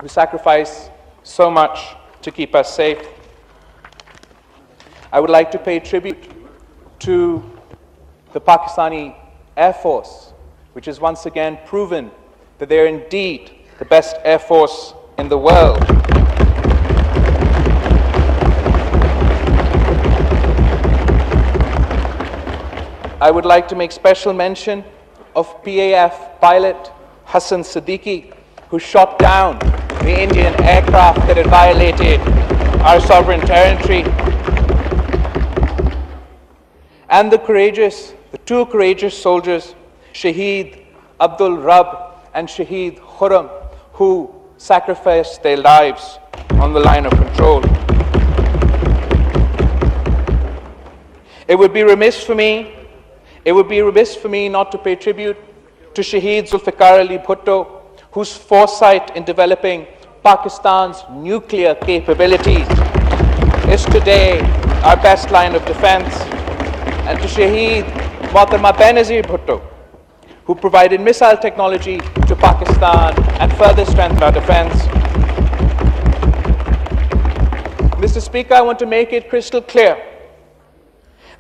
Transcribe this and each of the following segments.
who sacrifice so much to keep us safe. I would like to pay tribute to the Pakistani Air Force, which has once again proven that they are indeed the best Air Force in the world. I would like to make special mention of PAF pilot Hassan Siddiqui, who shot down the Indian aircraft that had violated our sovereign territory. And the two courageous soldiers, Shaheed Abdul Rab and Shaheed Khurram, who sacrificed their lives on the line of control. It would be remiss for me not to pay tribute to Shaheed Zulfikar Ali Bhutto, whose foresight in developing Pakistan's nuclear capabilities is today our best line of defense, and to Shaheed Mohtarma Benazir Bhutto, who provided missile technology to Pakistan and further strengthened our defense. Mr. Speaker, I want to make it crystal clear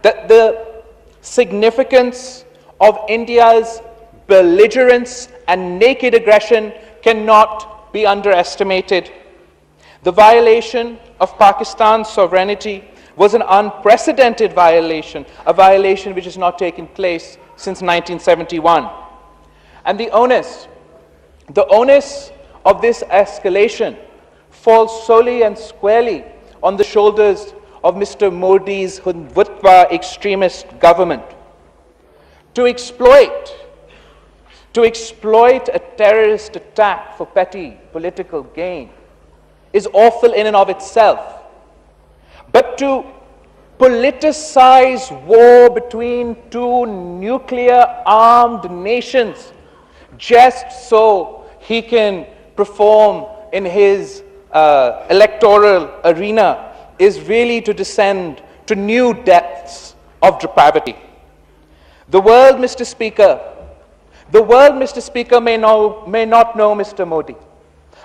that the significance of India's belligerence and naked aggression cannot be underestimated. The violation of Pakistan's sovereignty was an unprecedented violation, a violation which has not taken place since 1971. And the onus of this escalation falls solely and squarely on the shoulders of Mr. Modi's Hindutva extremist government. To exploit a terrorist attack for petty political gain is awful in and of itself. But to politicize war between two nuclear-armed nations just so he can perform in his electoral arena is really to descend to new depths of depravity. The world, Mr. Speaker, may not know Mr. Modi,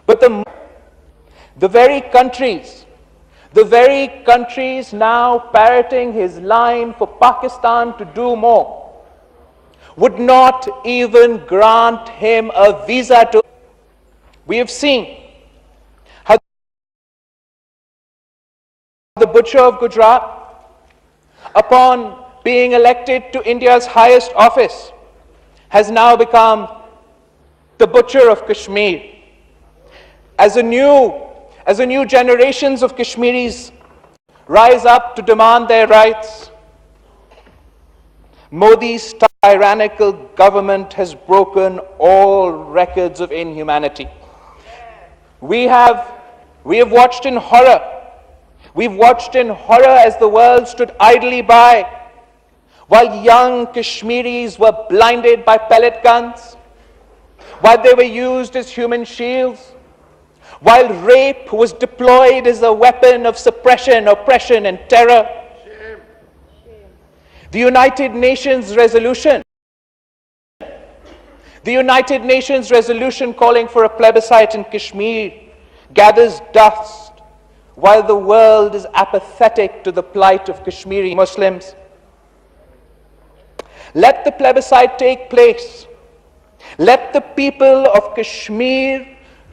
but the very countries now parroting his line for Pakistan to do more would not even grant him a visa to. We have seen how the butcher of Gujarat, upon being elected to India's highest office, has now become the butcher of Kashmir. As a new generations of Kashmiris rise up to demand their rights, Modi's tyrannical government has broken all records of inhumanity. We have watched in horror. We've watched in horror as the world stood idly by while young Kashmiris were blinded by pellet guns, while they were used as human shields, while rape was deployed as a weapon of suppression, oppression, and terror. The United Nations resolution calling for a plebiscite in Kashmir gathers dust while the world is apathetic to the plight of Kashmiri Muslims. Let the plebiscite take place. Let the people of Kashmir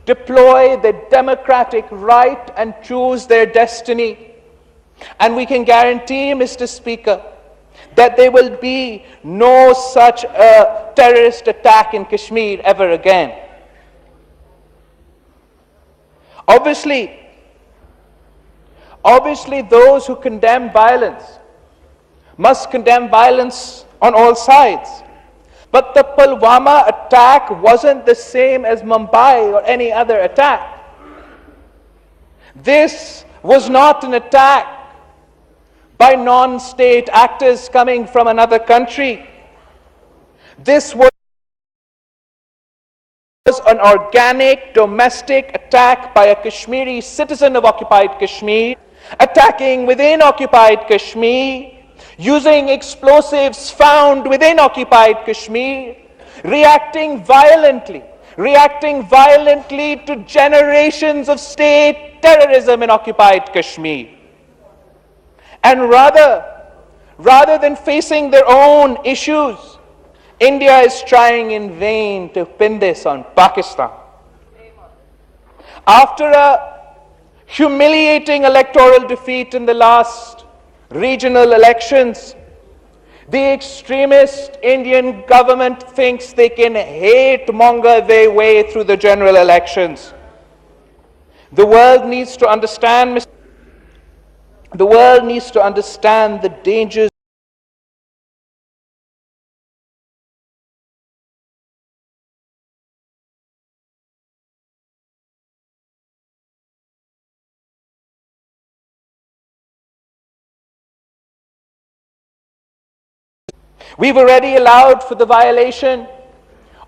deploy their democratic right and choose their destiny. And we can guarantee, Mr. Speaker, that there will be no such a terrorist attack in Kashmir ever again. Obviously, those who condemn violence must condemn violence on all sides. But the Pulwama attack wasn't the same as Mumbai or any other attack. This was not an attack by non-state actors coming from another country. This was an organic domestic attack by a Kashmiri citizen of occupied Kashmir, attacking within occupied Kashmir, using explosives found within occupied Kashmir, reacting violently reacting violently to generations of state terrorism in occupied Kashmir. And rather than facing their own issues, India is trying in vain to pin this on Pakistan. After a humiliating electoral defeat in the last regional elections, the extremist Indian government thinks they can hate-monger their way through the general elections. The world needs to understand the dangers. We've already allowed for the violation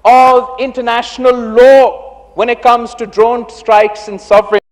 of international law when it comes to drone strikes and sovereign.